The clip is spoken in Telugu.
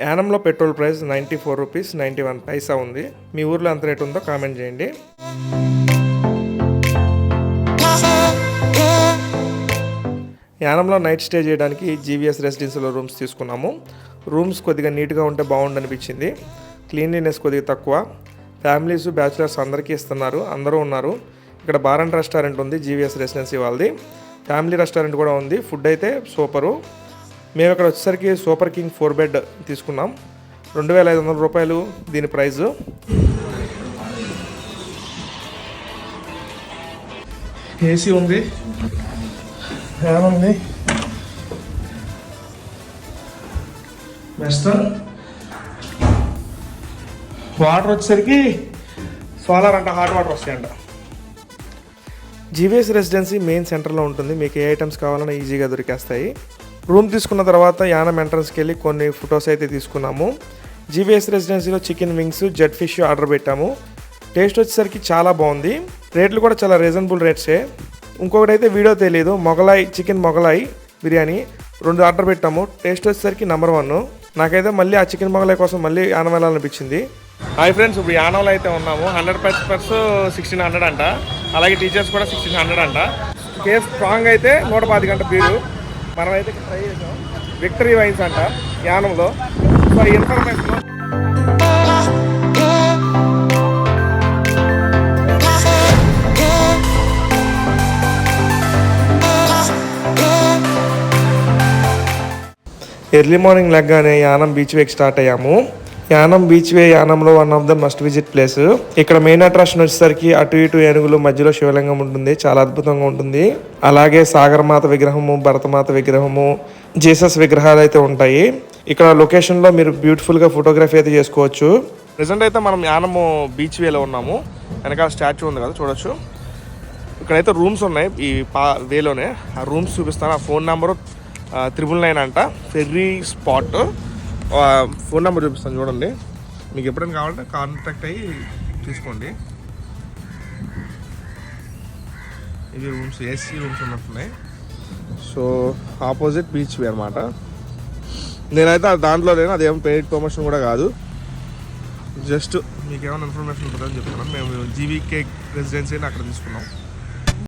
యానంలో పెట్రోల్ ప్రైస్ 94 రూపీస్ 91 పైసా ఉంది. మీ ఊర్లో ఎంత రేట్ ఉందో కామెంట్ చేయండి. యానంలో నైట్ స్టే చేయడానికి జీవీఎస్ రెసిడెన్సీలో రూమ్స్ తీసుకున్నాము. రూమ్స్ కొద్దిగా నీట్గా ఉంటే బాగుండనిపించింది. క్లీన్లీనెస్ కొద్దిగా తక్కువ. ఫ్యామిలీస్ బ్యాచిలర్స్ అందరికీ ఇస్తున్నారు, అందరూ ఉన్నారు. ఇక్కడ బార్ అండ్ రెస్టారెంట్ ఉంది జీవీఎస్ రెసిడెన్సీ వాళ్ళది. ఫ్యామిలీ రెస్టారెంట్ కూడా ఉంది. ఫుడ్ అయితే సూపరు. మేము ఇక్కడ వచ్చేసరికి సూపర్ కింగ్ 4 బెడ్ తీసుకున్నాం. 2500 రూపాయలు దీని ప్రైజు. ఏసీ ఉంది, ఫ్యాన్ ఉంది, వెస్టర్న్. వాటర్ వచ్చేసరికి సోలార్ అంట, హాట్ వాటర్ వస్తాయంట. జీవీఎస్ రెసిడెన్సీ మెయిన్ సెంటర్లో ఉంటుంది. మీకు ఏ ఐటమ్స్ కావాలన్నా ఈజీగా దొరికేస్తాయి. రూమ్ తీసుకున్న తర్వాత యానం ఎంట్రన్స్కి వెళ్ళి కొన్ని ఫొటోస్ అయితే తీసుకున్నాము. జీవీఎస్ రెసిడెన్సీలో chicken wings, jet fish order పెట్టాము. టేస్ట్ వచ్చేసరికి చాలా బాగుంది. రేట్లు కూడా చాలా రీజనబుల్ రేట్సే. ఇంకొకటి అయితే వీడియో తెలియదు, చికెన్ మొగలాయి బిర్యానీ 2 ఆర్డర్ పెట్టాము. టేస్ట్ వచ్చేసరికి నెంబర్ 1. నాకైతే మళ్ళీ ఆ చికెన్ మొగలాయి కోసం మళ్ళీ యానం వెళ్ళాలనిపించింది. హాయ్ ఫ్రెండ్స్, ఇప్పుడు యానంలో అయితే ఉన్నాము. 100 పర్స్ 1600 అంట. అలాగే టీచర్స్ కూడా 1600 అంట. కేఫ్ స్ట్రాంగ్ అయితే 125 గంట బీరు. మనమైతే ట్రై చేసాం. విక్టరీ వైన్స్ అంట యానంలో. సో ఈ ఇన్ఫర్మేషన్ ఎర్లీ మార్నింగ్ లెగ్గానే యానం బీచ్ వేకి స్టార్ట్ అయ్యాము. యానం బీచ్ వే యానంలో one of the must visit place. ఇక్కడ మెయిన్ అట్రాక్షన్ వచ్చేసరికి అటు ఇటు ఏనుగులు, మధ్యలో శివలింగం ఉంటుంది. చాలా అద్భుతంగా ఉంటుంది. అలాగే సాగరమాత విగ్రహము, భరతమాత విగ్రహము, జీసస్ విగ్రహాలు అయితే ఉంటాయి. ఇక్కడ లొకేషన్లో మీరు బ్యూటిఫుల్గా ఫోటోగ్రఫీ అయితే చేసుకోవచ్చు. ప్రెసెంట్ అయితే మనం యానము బీచ్ వేలో ఉన్నాము. వెనకాల స్టాచ్యూ ఉంది కదా, చూడొచ్చు. ఇక్కడైతే రూమ్స్ ఉన్నాయి ఈ వేలోనే. ఆ రూమ్స్ చూపిస్తాను. ఆ ఫోన్ నెంబరు 999 అంట. Ferry spot. ఫోన్ నెంబర్ చూపిస్తాను చూడండి. మీకు ఎప్పుడైనా కావాలంటే కాంటాక్ట్ అయ్యి తీసుకోండి. ఇవి రూమ్స్ ఏసీ రూమ్స్ ఉన్నట్టున్నాయి. సో ఆపోజిట్ బీచ్ వే అనమాట. నేనైతే దాంట్లో లేను, అదేం పెయిడ్ ప్రమోషన్ కూడా కాదు. జస్ట్ మీకు ఏమైనా ఇన్ఫర్మేషన్ ఉంటుందని చెప్తున్నాను. మేము జీవీకే రెసిడెన్సీని అక్కడ తీసుకున్నాం.